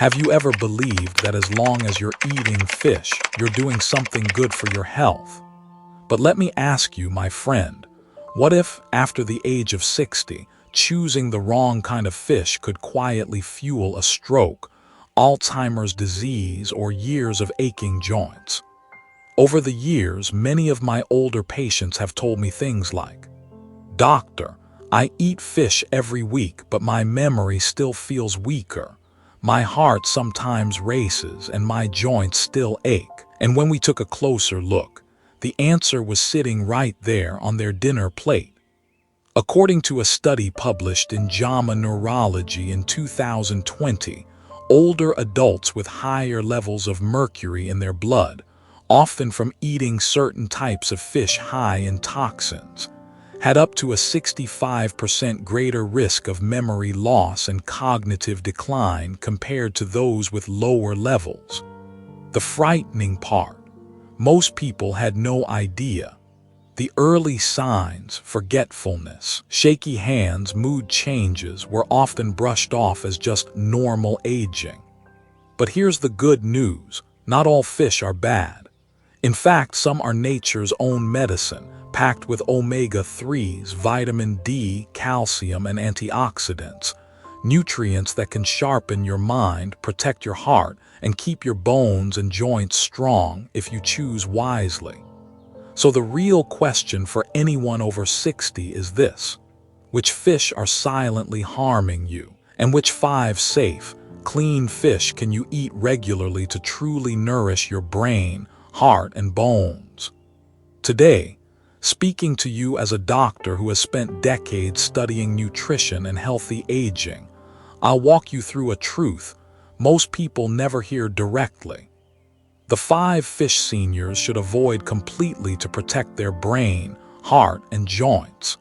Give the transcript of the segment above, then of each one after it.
Have you ever believed that as long as you're eating fish, you're doing something good for your health? But let me ask you, my friend, what if, after the age of 60, choosing the wrong kind of fish could quietly fuel a stroke, Alzheimer's disease, or years of aching joints? Over the years, many of my older patients have told me things like, "Doctor, I eat fish every week, but my memory still feels weaker. My heart sometimes races and my joints still ache." And when we took a closer look, the answer was sitting right there on their dinner plate. According to a study published in JAMA Neurology in 2020, older adults with higher levels of mercury in their blood, often from eating certain types of fish high in toxins, had up to a 65% greater risk of memory loss and cognitive decline compared to those with lower levels. The frightening part: most people had no idea. The early signs, forgetfulness, shaky hands, mood changes, were often brushed off as just normal aging. But here's the good news: not all fish are bad. In fact, some are nature's own medicine, packed with omega-3s, vitamin D, calcium, and antioxidants, nutrients that can sharpen your mind, protect your heart, and keep your bones and joints strong if you choose wisely. So the real question for anyone over 60 is this: which fish are silently harming you, and which 5 safe, clean fish can you eat regularly to truly nourish your brain, heart, and bones? Today, speaking to you as a doctor who has spent decades studying nutrition and healthy aging, I'll walk you through a truth most people never hear directly. The 5 fish seniors should avoid completely to protect their brain, heart, and joints.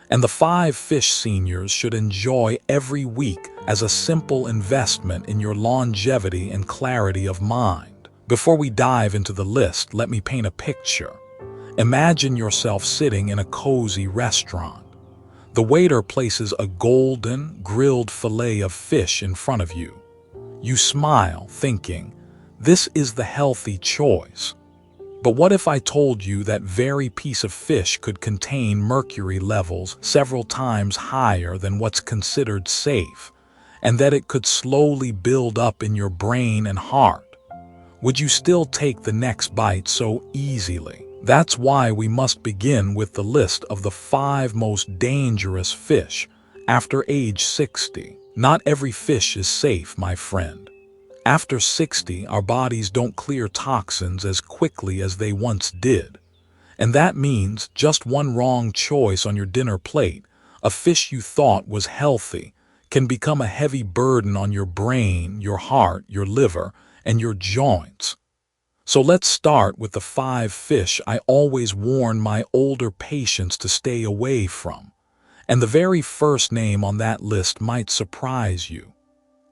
And the 5 fish seniors should enjoy every week as a simple investment in your longevity and clarity of mind. Before we dive into the list, let me paint a picture. Imagine yourself sitting in a cozy restaurant. The waiter places a golden, grilled fillet of fish in front of you. You smile, thinking, this is the healthy choice. But what if I told you that very piece of fish could contain mercury levels several times higher than what's considered safe, and that it could slowly build up in your brain and heart? Would you still take the next bite so easily? That's why we must begin with the list of the 5 most dangerous fish after age 60. Not every fish is safe, my friend. After 60, our bodies don't clear toxins as quickly as they once did. And that means just one wrong choice on your dinner plate, a fish you thought was healthy, can become a heavy burden on your brain, your heart, your liver, and your joints. So let's start with the 5 fish I always warn my older patients to stay away from. And the very first name on that list might surprise you.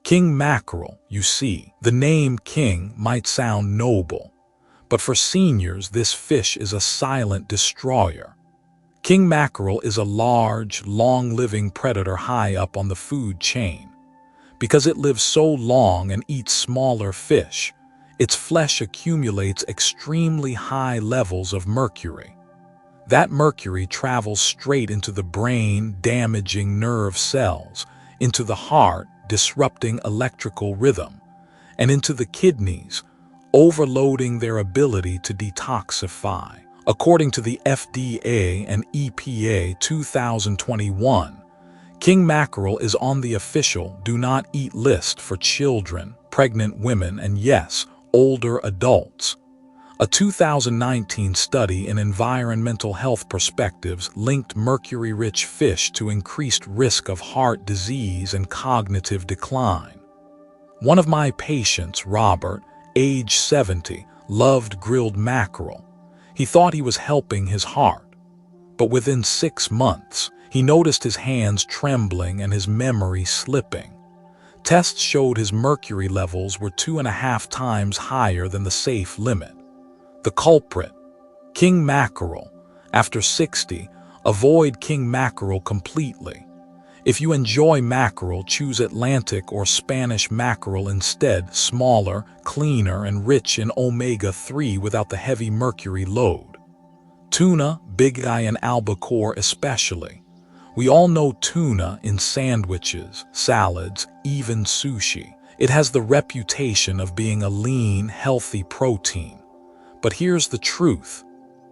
King mackerel. You see, the name king might sound noble, but for seniors, this fish is a silent destroyer. King mackerel is a large, long-living predator high up on the food chain. Because it lives so long and eats smaller fish, its flesh accumulates extremely high levels of mercury. That mercury travels straight into the brain, damaging nerve cells, into the heart, disrupting electrical rhythm, and into the kidneys, overloading their ability to detoxify. According to the FDA and EPA 2021, king mackerel is on the official do not eat list for children, pregnant women, and yes, older adults. A 2019 study in Environmental Health Perspectives linked mercury-rich fish to increased risk of heart disease and cognitive decline. One of my patients, Robert, age 70, loved grilled mackerel. He thought he was helping his heart. But within 6 months, he noticed his hands trembling and his memory slipping. Tests showed his mercury levels were 2.5 times higher than the safe limit. The culprit: king mackerel. After 60, avoid king mackerel completely. If you enjoy mackerel, choose Atlantic or Spanish mackerel instead, smaller, cleaner, and rich in omega-3 without the heavy mercury load. Tuna, bigeye, and albacore especially. We all know tuna in sandwiches, salads, even sushi. It has the reputation of being a lean, healthy protein. But here's the truth.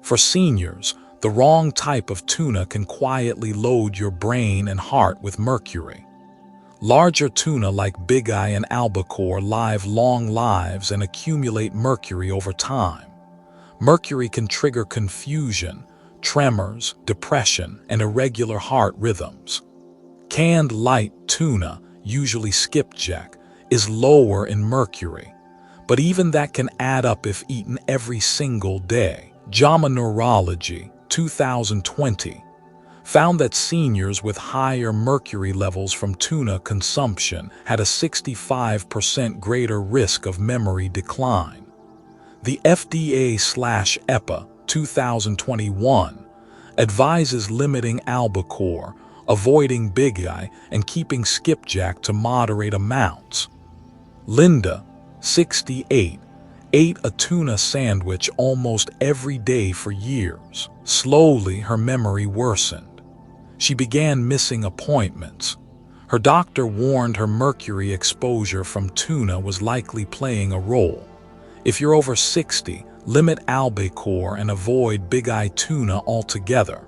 For seniors, the wrong type of tuna can quietly load your brain and heart with mercury. Larger tuna like bigeye and albacore live long lives and accumulate mercury over time. Mercury can trigger confusion, tremors, depression, and irregular heart rhythms. Canned light tuna, usually skipjack, is lower in mercury, but even that can add up if eaten every single day. JAMA Neurology, 2020, found that seniors with higher mercury levels from tuna consumption had a 65% greater risk of memory decline. The FDA/EPA 2021 advises limiting albacore, avoiding bigeye, and keeping skipjack to moderate amounts. Linda, 68, ate a tuna sandwich almost every day for years. Slowly, her memory worsened. She began missing appointments. Her doctor warned her mercury exposure from tuna was likely playing a role. If you're over 60, limit albacore and avoid bigeye tuna altogether.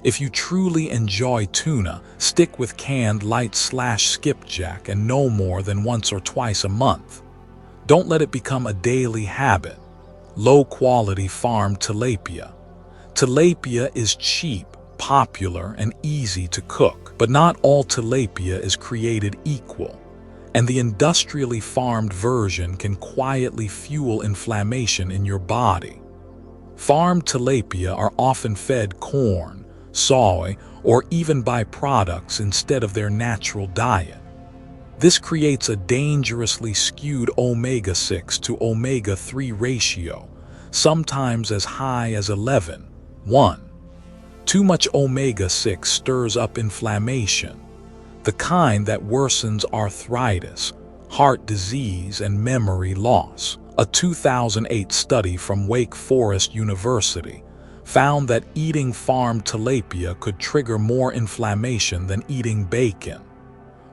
If you truly enjoy tuna, stick with canned light/skipjack and no more than once or twice a month. Don't let it become a daily habit. Low-quality farm tilapia. Tilapia is cheap, popular, and easy to cook, but not all tilapia is created equal, and the industrially farmed version can quietly fuel inflammation in your body. Farmed tilapia are often fed corn, soy, or even byproducts instead of their natural diet. This creates a dangerously skewed omega-6 to omega-3 ratio, sometimes as high as 11:1. Too much omega-6 stirs up inflammation, the kind that worsens arthritis, heart disease, and memory loss. A 2008 study from Wake Forest University found that eating farmed tilapia could trigger more inflammation than eating bacon.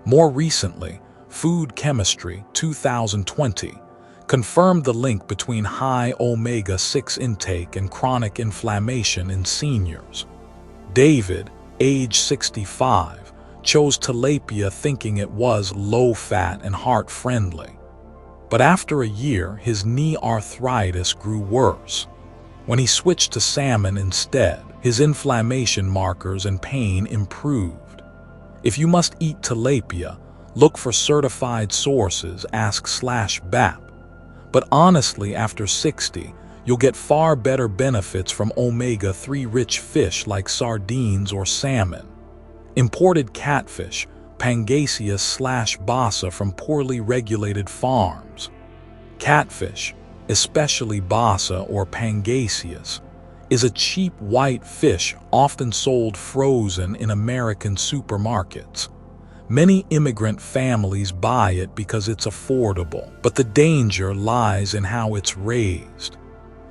More recently, Food Chemistry 2020 confirmed the link between high omega-6 intake and chronic inflammation in seniors. David, age 65, chose tilapia thinking it was low-fat and heart-friendly. But after a year, his knee arthritis grew worse. When he switched to salmon instead, his inflammation markers and pain improved. If you must eat tilapia, look for certified sources, ask/BAP. But honestly, after 60, you'll get far better benefits from omega-3 rich fish like sardines or salmon. Imported catfish, Pangasius/Bassa from poorly regulated farms. Catfish, especially Bassa or Pangasius, is a cheap white fish often sold frozen in American supermarkets. Many immigrant families buy it because it's affordable, but the danger lies in how it's raised.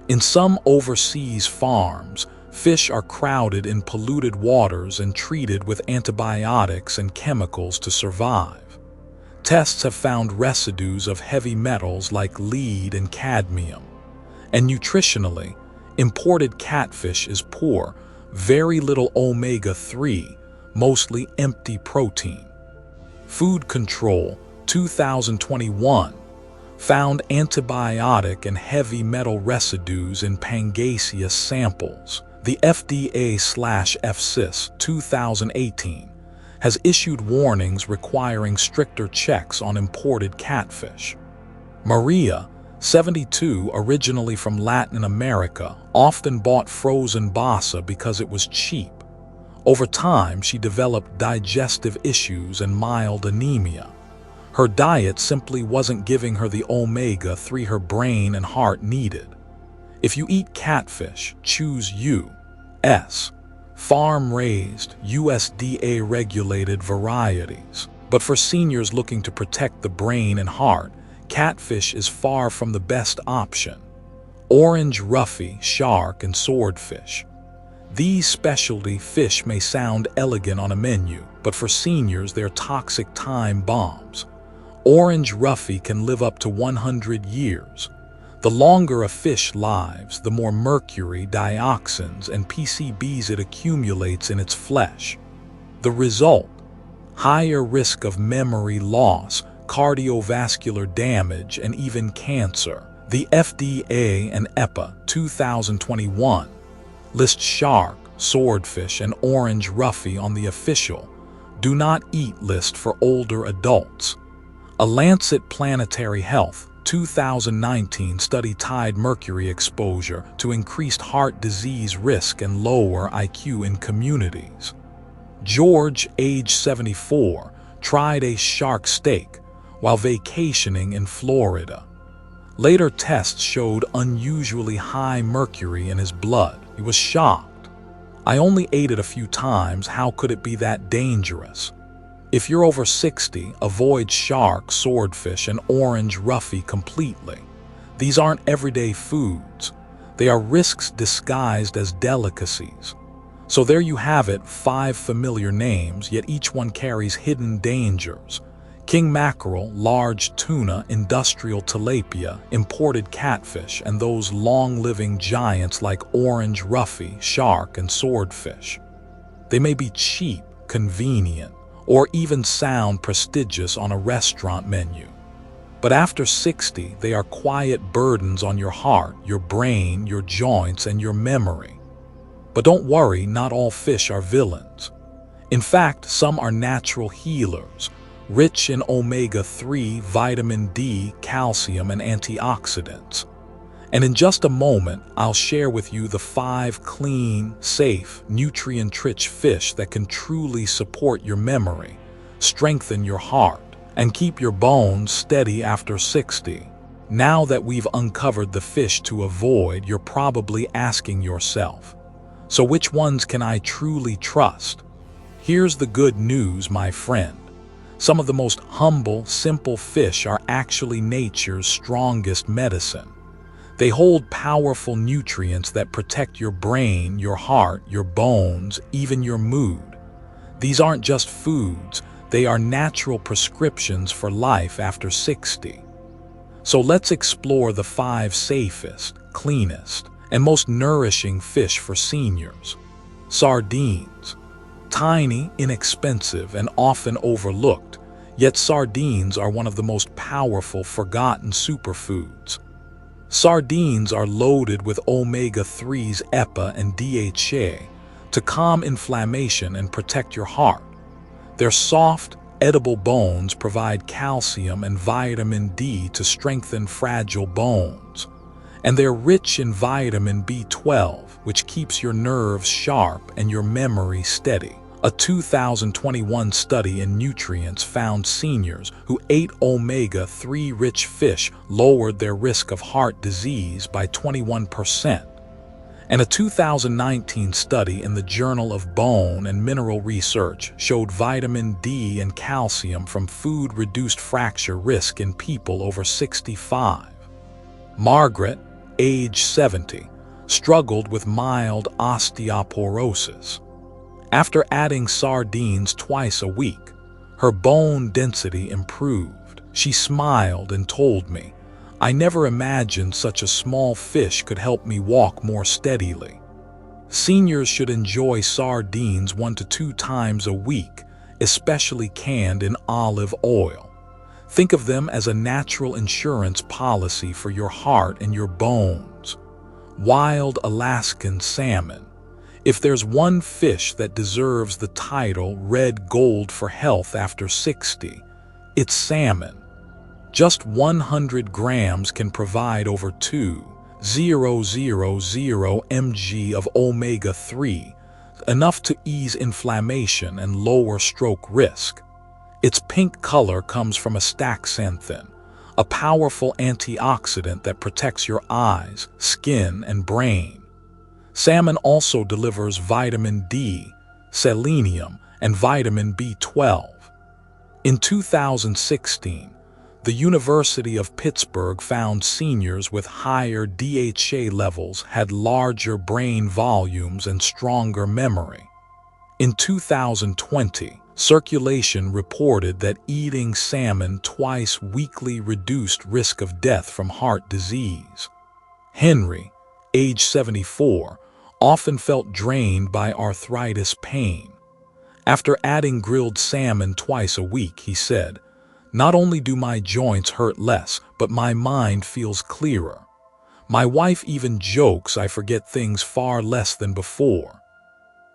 In some overseas farms, fish are crowded in polluted waters and treated with antibiotics and chemicals to survive. Tests have found residues of heavy metals like lead and cadmium. And nutritionally, imported catfish is poor, very little omega-3, mostly empty protein. Food Control 2021 found antibiotic and heavy metal residues in Pangasius samples. The FDA/FSIS 2018 has issued warnings requiring stricter checks on imported catfish. Maria, 72, originally from Latin America, often bought frozen Bassa because it was cheap. Over time, she developed digestive issues and mild anemia. Her diet simply wasn't giving her the omega-3 her brain and heart needed. If you eat catfish, choose U.S. farm-raised, USDA-regulated varieties. But for seniors looking to protect the brain and heart, catfish is far from the best option. Orange roughy, shark, and swordfish. These specialty fish may sound elegant on a menu, but for seniors they're toxic time bombs. Orange roughy can live up to 100 years. The longer a fish lives, the more mercury, dioxins, and PCBs it accumulates in its flesh. The result? Higher risk of memory loss, cardiovascular damage, and even cancer. The FDA and EPA 2021 list shark, swordfish, and orange roughy on the official "Do Not Eat" list for older adults. A Lancet Planetary Health 2019 study tied mercury exposure to increased heart disease risk and lower IQ in communities. George, age 74, tried a shark steak while vacationing in Florida. Later tests showed unusually high mercury in his blood. He was shocked. "I only ate it a few times. How could it be that dangerous?" If you're over 60, avoid shark, swordfish, and orange roughy completely. These aren't everyday foods. They are risks disguised as delicacies. So there you have it, 5 familiar names, yet each one carries hidden dangers. King mackerel, large tuna, industrial tilapia, imported catfish, and those long-living giants like orange roughy, shark, and swordfish. They may be cheap, convenient, or even sound prestigious on a restaurant menu. But after 60, they are quiet burdens on your heart, your brain, your joints, and your memory. But don't worry, not all fish are villains. In fact, some are natural healers, rich in omega-3, vitamin D, calcium, and antioxidants. And in just a moment, I'll share with you the 5 clean, safe, nutrient-rich fish that can truly support your memory, strengthen your heart, and keep your bones steady after 60. Now that we've uncovered the fish to avoid, you're probably asking yourself, so which ones can I truly trust? Here's the good news, my friend. Some of the most humble, simple fish are actually nature's strongest medicine. They hold powerful nutrients that protect your brain, your heart, your bones, even your mood. These aren't just foods, they are natural prescriptions for life after 60. So let's explore the 5 safest, cleanest, and most nourishing fish for seniors. Sardines. Tiny, inexpensive, and often overlooked, yet sardines are one of the most powerful forgotten superfoods. Sardines are loaded with omega-3s, EPA, and DHA to calm inflammation and protect your heart. Their soft, edible bones provide calcium and vitamin D to strengthen fragile bones. And they're rich in vitamin B12, which keeps your nerves sharp and your memory steady. A 2021 study in nutrients found seniors who ate omega-3 rich fish lowered their risk of heart disease by 21%. And a 2019 study in the Journal of Bone and Mineral Research showed vitamin D and calcium from food reduced fracture risk in people over 65. Margaret, age 70, struggled with mild osteoporosis. After adding sardines twice a week, her bone density improved. She smiled and told me, "I never imagined such a small fish could help me walk more steadily." Seniors should enjoy sardines 1 to 2 times a week, especially canned in olive oil. Think of them as a natural insurance policy for your heart and your bones. Wild Alaskan salmon. If there's one fish that deserves the title "Red Gold for Health after 60, it's salmon. Just 100 grams can provide over 2,000 mg of omega-3, enough to ease inflammation and lower stroke risk. Its pink color comes from astaxanthin, a powerful antioxidant that protects your eyes, skin, and brain. Salmon also delivers vitamin D, selenium, and vitamin B12. In 2016, the University of Pittsburgh found seniors with higher DHA levels had larger brain volumes and stronger memory. In 2020, Circulation reported that eating salmon twice weekly reduced risk of death from heart disease. Henry, age 74, often felt drained by arthritis pain. After adding grilled salmon twice a week, he said, "Not only do my joints hurt less, but my mind feels clearer. My wife even jokes I forget things far less than before."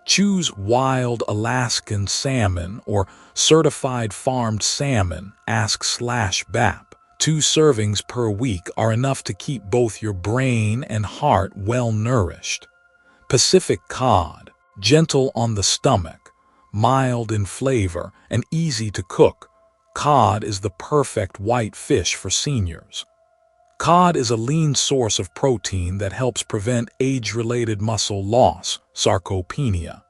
Choose wild Alaskan salmon or certified farmed salmon, ask/BAP. 2 servings per week are enough to keep both your brain and heart well nourished. Pacific cod, gentle on the stomach, mild in flavor, and easy to cook. Cod is the perfect white fish for seniors. Cod is a lean source of protein that helps prevent age-related muscle loss, sarcopenia.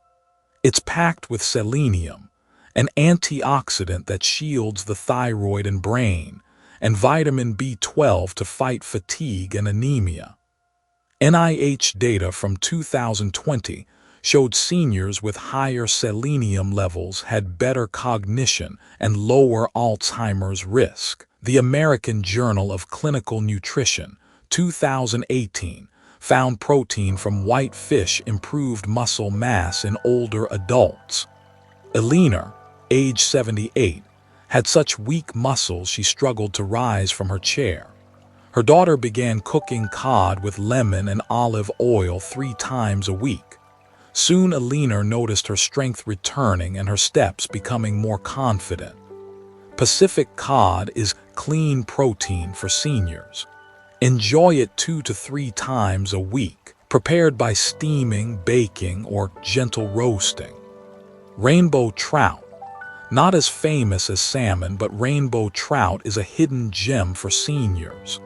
It's packed with selenium, an antioxidant that shields the thyroid and brain, and vitamin B12 to fight fatigue and anemia. NIH data from 2020 showed seniors with higher selenium levels had better cognition and lower Alzheimer's risk. The American Journal of Clinical Nutrition, 2018, found protein from white fish improved muscle mass in older adults. Eleanor, age 78, had such weak muscles she struggled to rise from her chair. Her daughter began cooking cod with lemon and olive oil 3 times a week. Soon Eleanor noticed her strength returning and her steps becoming more confident. Pacific cod is clean protein for seniors. Enjoy it 2 to 3 times a week, prepared by steaming, baking, or gentle roasting. Rainbow trout. Not as famous as salmon, but rainbow trout is a hidden gem for seniors.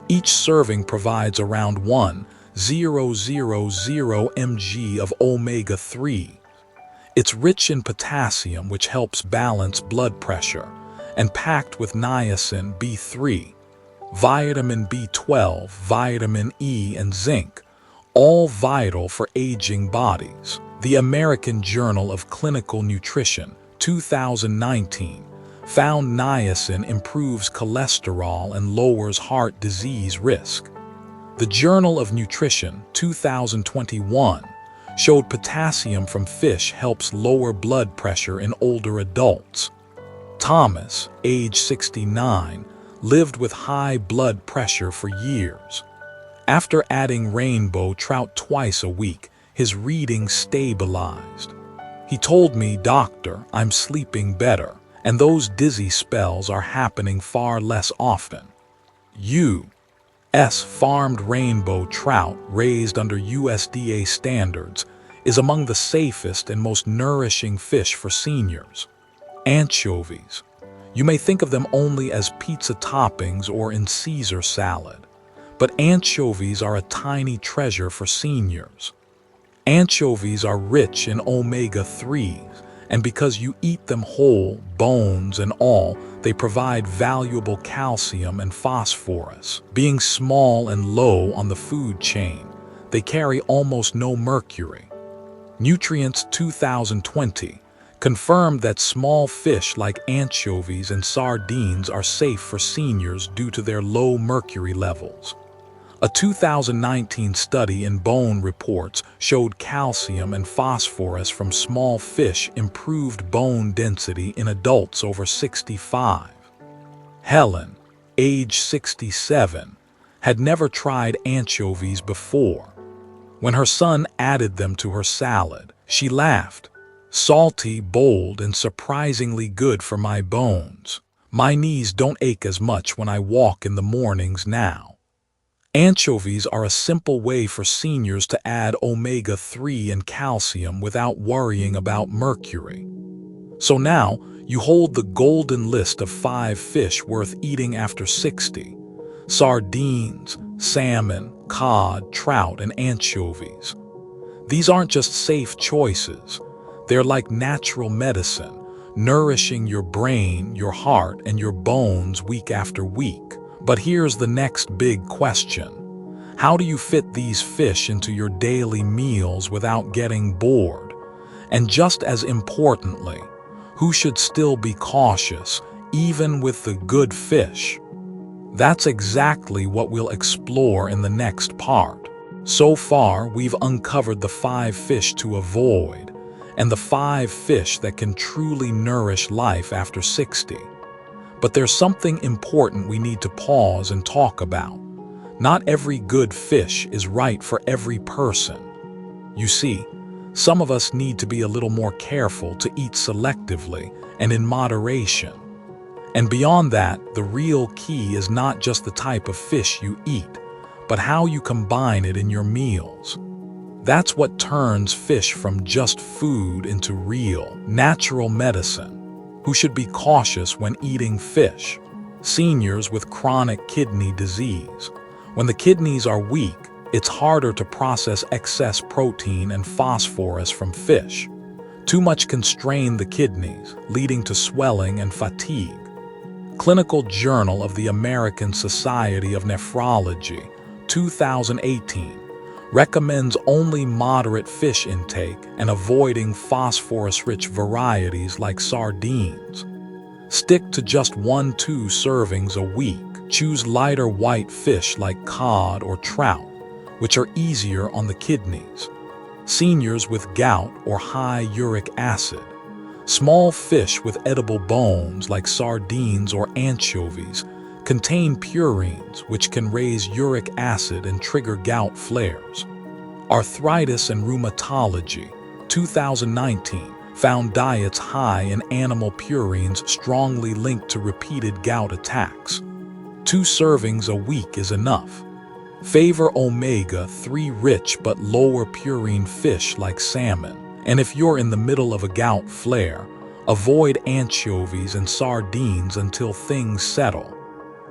Each serving provides around 1,000 mg of omega-3. It's rich in potassium, which helps balance blood pressure, and packed with niacin, B3, vitamin B12, vitamin E, and zinc, all vital for aging bodies. The American Journal of Clinical Nutrition, 2019, found niacin improves cholesterol and lowers heart disease risk. The Journal of Nutrition, 2021, showed potassium from fish helps lower blood pressure in older adults. Thomas, age 69, lived with high blood pressure for years. After adding rainbow trout twice a week, his reading stabilized. He told me, "Doctor, I'm sleeping better, and those dizzy spells are happening far less often." U.S. farmed rainbow trout raised under USDA standards is among the safest and most nourishing fish for seniors. Anchovies. You may think of them only as pizza toppings or in Caesar salad, but anchovies are a tiny treasure for seniors. Anchovies are rich in omega-3s, and because you eat them whole, bones and all, they provide valuable calcium and phosphorus. Being small and low on the food chain, they carry almost no mercury. Nutrients 2020 confirmed that small fish like anchovies and sardines are safe for seniors due to their low mercury levels. A 2019 study in Bone Reports showed calcium and phosphorus from small fish improved bone density in adults over 65. Helen, age 67, had never tried anchovies before. When her son added them to her salad, she laughed. "Salty, bold, and surprisingly good for my bones. My knees don't ache as much when I walk in the mornings now." Anchovies are a simple way for seniors to add omega-3 and calcium without worrying about mercury. So now, you hold the golden list of 5 fish worth eating after 60. Sardines, salmon, cod, trout, and anchovies. These aren't just safe choices. They're like natural medicine, nourishing your brain, your heart, and your bones week after week. But here's the next big question. How do you fit these fish into your daily meals without getting bored? And just as importantly, who should still be cautious, even with the good fish? That's exactly what we'll explore in the next part. So far, we've uncovered the 5 fish to avoid, and the 5 fish that can truly nourish life after 60. But there's something important we need to pause and talk about. Not every good fish is right for every person. You see, some of us need to be a little more careful to eat selectively and in moderation. And beyond that, the real key is not just the type of fish you eat, but how you combine it in your meals. That's what turns fish from just food into real, natural medicine. Who should be cautious when eating fish? Seniors with chronic kidney disease. When the kidneys are weak, it's harder to process excess protein and phosphorus from fish. Too much can strain the kidneys, leading to swelling and fatigue. Clinical Journal of the American Society of Nephrology, 2018, recommends only moderate fish intake and avoiding phosphorus-rich varieties like sardines. Stick to just 1-2 servings a week. Choose lighter white fish like cod or trout, which are easier on the kidneys. Seniors with gout or high uric acid. Small fish with edible bones like sardines or anchovies contain purines, which can raise uric acid and trigger gout flares. Arthritis and Rheumatology, 2019, found diets high in animal purines strongly linked to repeated gout attacks. 2 servings a week is enough. Favor omega-3 rich but lower purine fish like salmon. And if you're in the middle of a gout flare, avoid anchovies and sardines until things settle.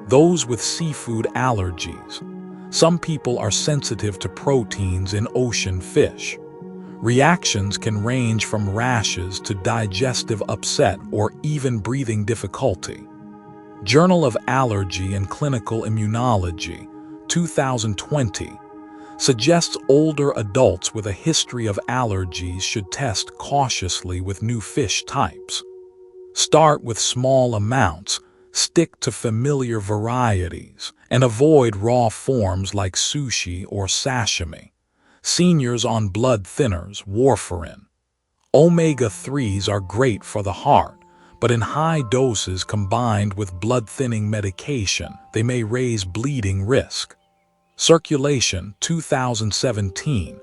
Those with seafood allergies. Some people are sensitive to proteins in ocean fish. Reactions can range from rashes to digestive upset or even breathing difficulty. Journal of Allergy and Clinical Immunology, 2020, suggests older adults with a history of allergies should test cautiously with new fish types. Start with small amounts, stick to familiar varieties, and avoid raw forms like sushi or sashimi. Seniors on blood thinners, warfarin. Omega-3s are great for the heart, but in high doses combined with blood-thinning medication, they may raise bleeding risk. Circulation, 2017,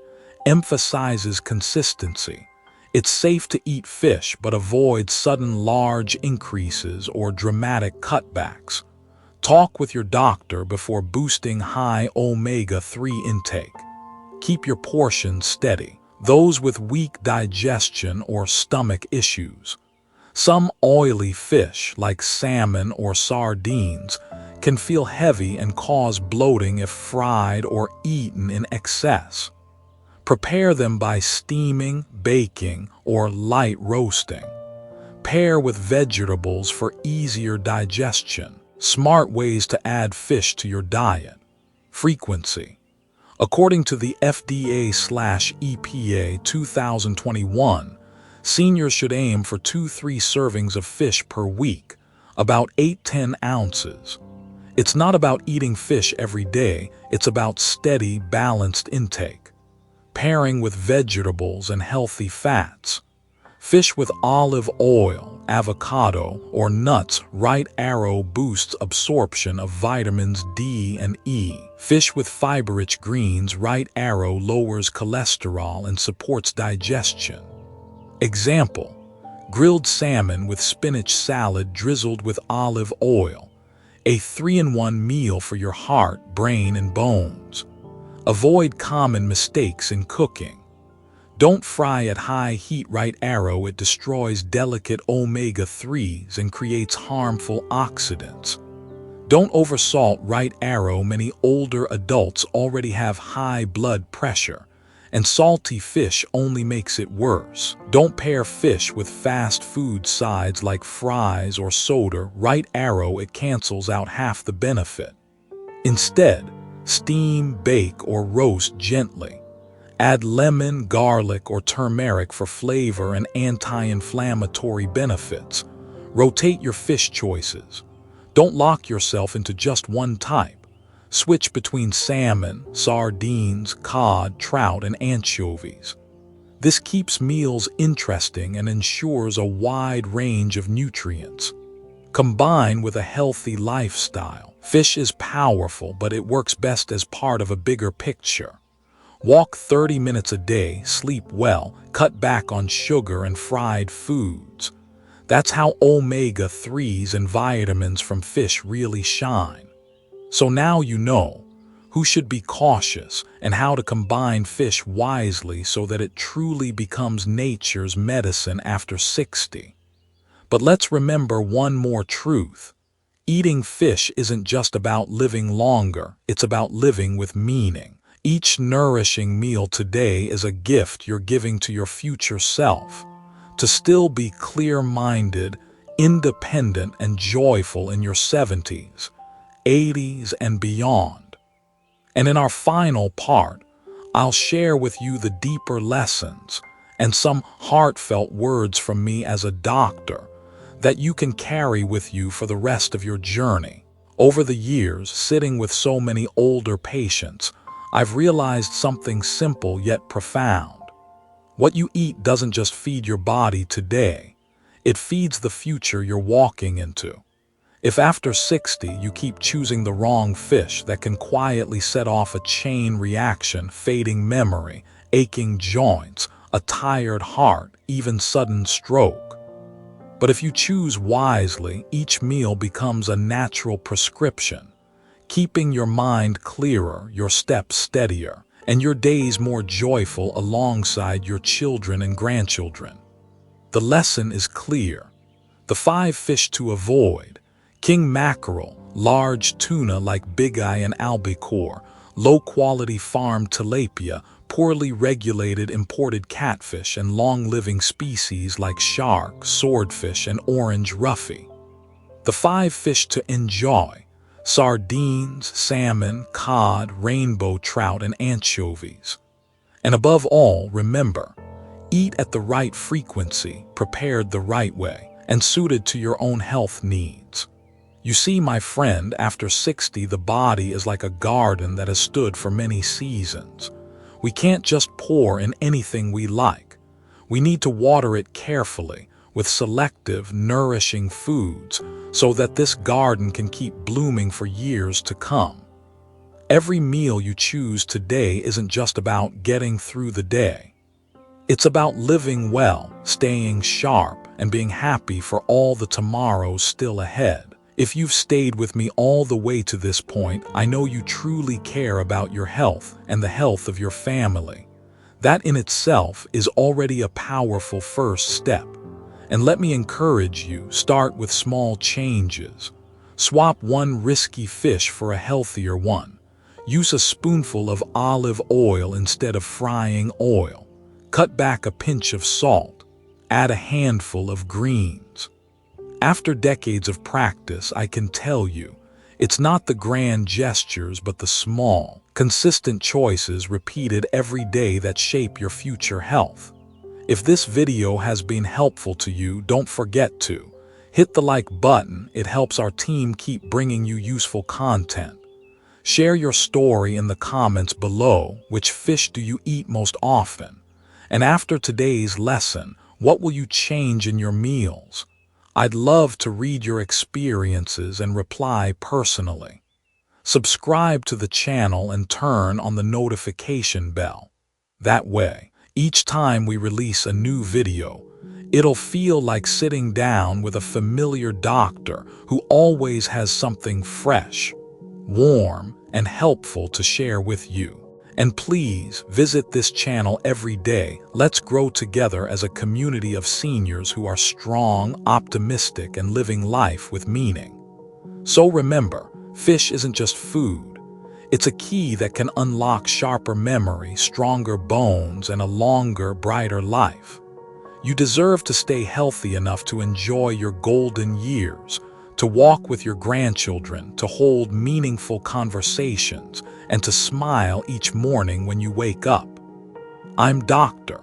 emphasizes consistency. It's safe to eat fish, but avoid sudden large increases or dramatic cutbacks. Talk with your doctor before boosting high omega-3 intake. Keep your portions steady. Those with weak digestion or stomach issues. Some oily fish, like salmon or sardines, can feel heavy and cause bloating if fried or eaten in excess. Prepare them by steaming, baking, or light roasting. Pair with vegetables for easier digestion. Smart ways to add fish to your diet. Frequency. According to the FDA/EPA 2021, seniors should aim for 2-3 servings of fish per week, about 8-10 ounces. It's not about eating fish every day, it's about steady, balanced intake. Pairing with vegetables and healthy fats. Fish with olive oil, avocado, or nuts, right arrow boosts absorption of vitamins D and E. Fish with fiber-rich greens, right arrow lowers cholesterol and supports digestion. Example: grilled salmon with spinach salad drizzled with olive oil. A 3-in-1 meal for your heart, brain, and bones. Avoid common mistakes in cooking. Don't fry at high heat, right arrow, it destroys delicate omega-3s and creates harmful oxidants. Don't oversalt, right arrow, many older adults already have high blood pressure, and salty fish only makes it worse. Don't pair fish with fast food sides like fries or soda. Right arrow, it cancels out half the benefit. Instead, steam, bake, or roast gently. Add lemon, garlic, or turmeric for flavor and anti-inflammatory benefits. Rotate your fish choices. Don't lock yourself into just one type. Switch between salmon, sardines, cod, trout, and anchovies. This keeps meals interesting and ensures a wide range of nutrients. Combine with a healthy lifestyle. Fish is powerful, but it works best as part of a bigger picture. Walk 30 minutes a day, sleep well, cut back on sugar and fried foods. That's how omega-3s and vitamins from fish really shine. So now you know who should be cautious and how to combine fish wisely so that it truly becomes nature's medicine after 60. But let's remember one more truth. Eating fish isn't just about living longer, it's about living with meaning. Each nourishing meal today is a gift you're giving to your future self, to still be clear-minded, independent, and joyful in your 70s, 80s, and beyond. And in our final part, I'll share with you the deeper lessons and some heartfelt words from me as a doctor that you can carry with you for the rest of your journey. Over the years, sitting with so many older patients, I've realized something simple yet profound. What you eat doesn't just feed your body today, it feeds the future you're walking into. If after 60 you keep choosing the wrong fish, that can quietly set off a chain reaction, fading memory, aching joints, a tired heart, even sudden stroke. But if you choose wisely, each meal becomes a natural prescription, keeping your mind clearer, your steps steadier, and your days more joyful alongside your children and grandchildren. The lesson is clear. The 5 fish to avoid: king mackerel, large tuna like bigeye and albacore, low-quality farm tilapia, poorly regulated imported catfish, and long-living species like shark, swordfish, and orange roughy. The 5 fish to enjoy: sardines, salmon, cod, rainbow trout, and anchovies. And above all, remember, eat at the right frequency, prepared the right way, and suited to your own health needs. You see, my friend, after 60, the body is like a garden that has stood for many seasons. We can't just pour in anything we like. We need to water it carefully with selective, nourishing foods so that this garden can keep blooming for years to come. Every meal you choose today isn't just about getting through the day. It's about living well, staying sharp, and being happy for all the tomorrows still ahead. If you've stayed with me all the way to this point, I know you truly care about your health and the health of your family. That in itself is already a powerful first step. And let me encourage you, start with small changes. Swap one risky fish for a healthier one. Use a spoonful of olive oil instead of frying oil. Cut back a pinch of salt. Add a handful of greens. After decades of practice, I can tell you, it's not the grand gestures but the small, consistent choices repeated every day that shape your future health. If this video has been helpful to you, don't forget to hit the like button. It helps our team keep bringing you useful content. Share your story in the comments below. Which fish do you eat most often? And after today's lesson, what will you change in your meals? I'd love to read your experiences and reply personally. Subscribe to the channel and turn on the notification bell. That way, each time we release a new video, it'll feel like sitting down with a familiar doctor who always has something fresh, warm, and helpful to share with you. And please visit this channel every day. Let's grow together as a community of seniors who are strong, optimistic, and living life with meaning. So remember, fish isn't just food. It's a key that can unlock sharper memory, stronger bones, and a longer, brighter life. You deserve to stay healthy enough to enjoy your golden years, to walk with your grandchildren, to hold meaningful conversations, and to smile each morning when you wake up. I'm Dr.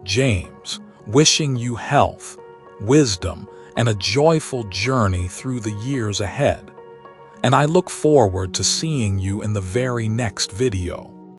James, wishing you health, wisdom, and a joyful journey through the years ahead. And I look forward to seeing you in the very next video.